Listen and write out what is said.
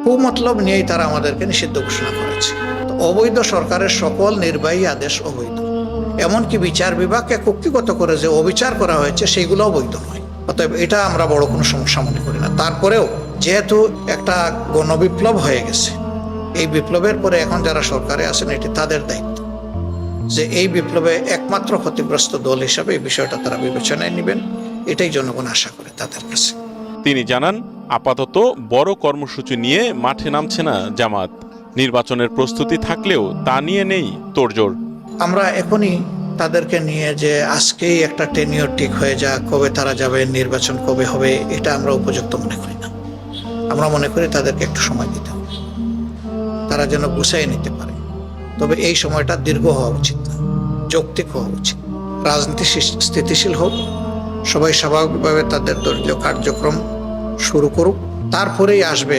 কুমতলব নিয়েই তারা আমাদেরকে নিষিদ্ধ ঘোষণা করেছে। তো অবৈধ সরকারের সকল নির্বাহী আদেশ অবৈধ, এমনকি বিচার বিভাগকে কক্ষিগত করে যে অবিচার করা হয়েছে সেগুলো অবৈধ নয়। অতএব এটা আমরা বড় কোনো সমস্যা মনে করি না। তারপরেও যেহেতু একটা গণবিপ্লব হয়ে গেছে, এই বিপ্লবের পরে এখন যারা সরকারে আছেন এটি তাদের দায়িত্ব যে এই বিপ্লবে একমাত্র ক্ষতিগ্রস্ত দল হিসাবে এই বিষয়টা তারা বিবেচনায় নেবেন। এটাই জনগণ আশা করে তাদের কাছে। তিনি জানান, আপাতত বড় কর্মসূচি নিয়ে মাঠে নামছে না জামাত। নির্বাচনের প্রস্তুতি থাকলেও তা নিয়ে নেই তোড়জোড়। আমরা এখনই তাদেরকে নিয়ে যে আজকেই একটা টেনিওর ঠিক হয়ে যা, কবে তারা যাবে, নির্বাচন কবে হবে, এটা আমরা উপযুক্ত মনে করি না। আমরা মনে করি তাদেরকে একটু সময় দিতে হবে, তারা যেন গুছিয়ে নিতে পারে। তবে এই সময়টা দীর্ঘ হওয়া উচিত না, যৌক্তিক হওয়া উচিত। রাজনীতি স্থিতিশীল হোক, সবাই স্বাভাবিকভাবে তাদের দলীয় কার্যক্রম শুরু করুক, তারপরেই আসবে